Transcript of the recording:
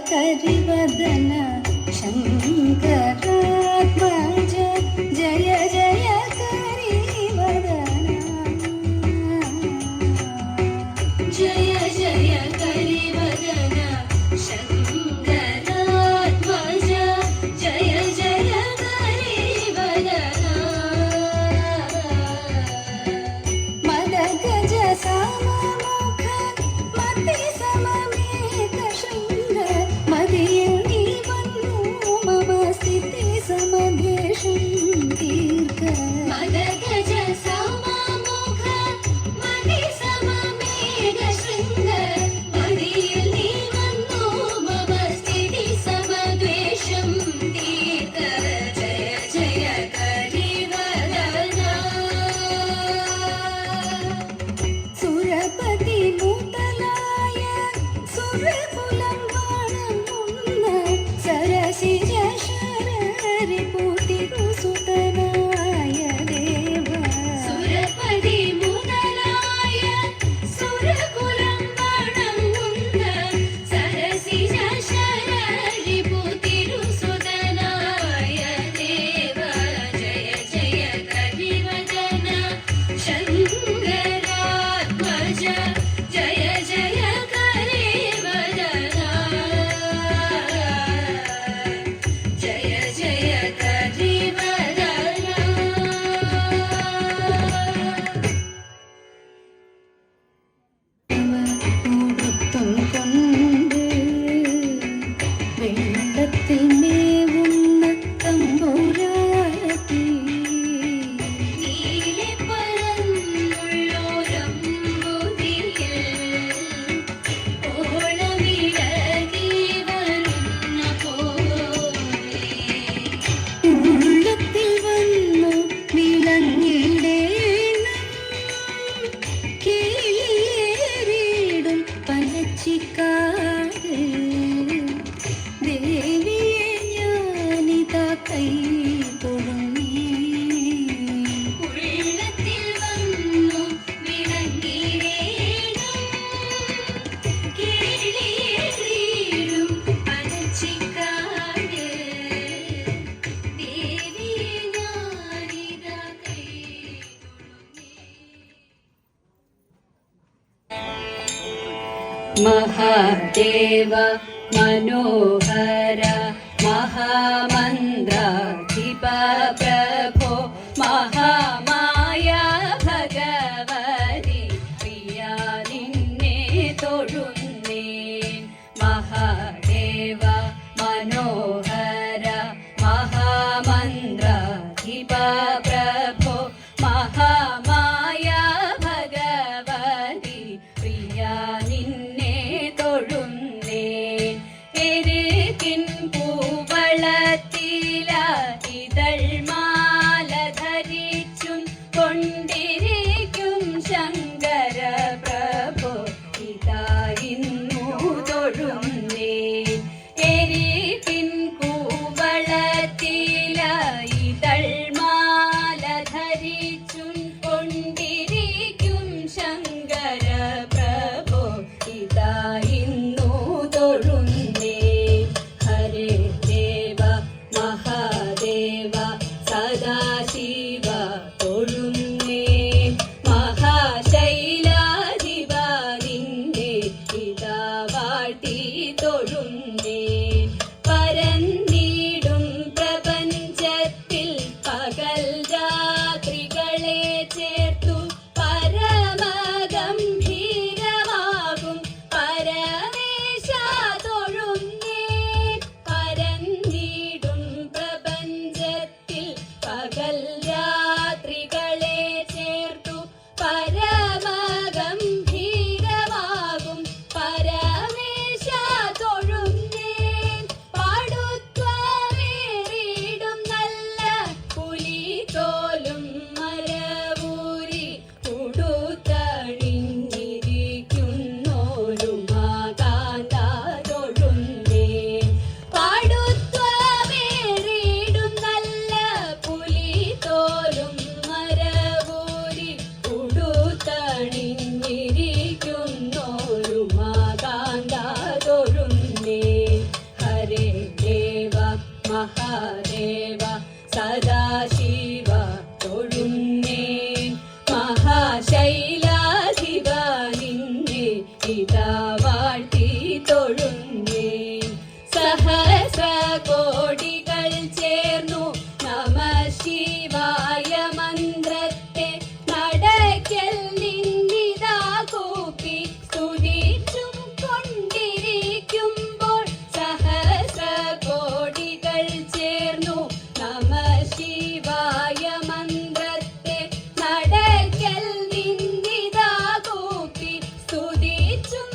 കരിവദന ശങ്കരാത്മജ ജയ ജയ കരിവദന ജയ ജയ കരിവദന ശങ്കരാത്മജ ജയ ജയ കരിവദന മദഗജ സമമുഖ മതി സമമേക ശൃംഗ മതിയിൽ നീ വന്നു മമ സ്ഥിതി സമഭേഷം ദീർഘ മദഗജ സമമുഖ മതി സമമേക ശൃംഗ മതിയിൽ നീ വന്നു മമ സ്ഥിതി സമദ്വേഷം ദീർഘ ജയ ജയ കരിവദന സുരപതി മുതലായ സുരകുലം വാണമുന്ന സരസിജ ശരരിപുതിരു സുതനായ ദേവ സുരപതി മുതലായ സുരകുലം വാണമുന്ന സരസിജ ശരരിപുതിരു സുതനായ ദേവ ജയ ജയ കരിവദന ശങ്കരാത്മജ ജയ ജയ കരിവദന ജയ ജയ കരിവദന ഉടുത്തും കൊണ്ട് വെള്ളത്തിൽ മേവുന്ന തമ്പുരാട്ടി നീലെ പരന്നുള്ളോരമ്പുതിയിൽ ഓളമിളകി വരുന്ന പോലെ ഉള്ളത്തിൽ വന്നു വിളങ്ങിടേണം കിളിയേറിടും പനച്ചിക്കാട് ദേവിയെ ഞാനിതാ കൈ തൊഴുന്നേ ഉള്ളത്തിൽ വന്നു വിളങ്ങിടേണം കിളിയേറിടും പനച്ചിക്കാട് ദേവിയെ ഞാനിതാ കൈ തൊഴുന്നേ മഹാദേവ മനോഹര മഹാമന്ത്രാധിപ പ്രഭോ മഹാമായ ഭഗവതി പ്രിയ നിന്നെ തൊഴുന്നേൻ മഹാദേവ മനോഹര മഹാമന്ത്രാധിപ പ്രഭോ മഹാമായ ഭഗവതി പ്രിയ നിന്നെ തൊഴുന്നേൻ എരുകിൻ പൂവളത്തില ഇതൾമാല ധരിച്ചും കൊണ്ടിരിക്കും ശങ്കര പ്രഭോ ഇതാ ഇന്നു തൊഴുന്നേൻ എരുകിൻ പൂവളത്തില ഇതൾമാല ധരിച്ചും കൊണ്ടിരിക്കും ശങ്കര പ്രഭോ ഇതാ ഇന്നു തൊഴുന്നേ ഹരേ ദേവ മഹാദേവ സദാശിവ തൊഴുന്നേ മഹാശൈലാധിപ നിന്നെ ഇതാ വാഴ്ത്തി തൊഴുന്നേ പരന്നിടും പ്രപഞ്ചത്തിൽ പകൽ രാത്രികളെ ചേർത്തു പരമഗംഭീരമാകും പരമേശ തൊഴുന്നേ പരന്നിടും പ്രപഞ്ചത്തിൽ പകൽ രാത്രികളെ ചേർത്തു പരമഗംഭീരമാകും പരമേശ തൊഴുന്നേ പാടുത്വമേറിടും നല്ല പുലിതോലും മരവൂരി ഉടുത്തണിഞ്ഞിരിക്കുന്നോരു മാകാന്ത തൊഴുന്നേ പാടുത്വമേറിടും നല്ല പുലിതോലും മരവൂരി ഉടുത്തണിഞ്ഞിരിക്കുന്നോരു മാകാന്ത തൊഴുന്നേ ഇതാ വാഴ്ത്തി തൊഴുന്നേ. സഹസ്ര കോടികൾ ചേർന്നു നമ ശിവായ മന്ത്രത്തെ നടക്കൽ നിന്നിതാ കൂപ്പി സ്തുതിച്ചും കൊണ്ടിരിക്കുമ്പോൾ. സഹസ്ര കോടികൾ ചേർന്നു നമ ശിവായ മന്ത്രത്തെ നടക്കൽ നിന്നിതാ കൂപ്പി സ്തുതിച്ചും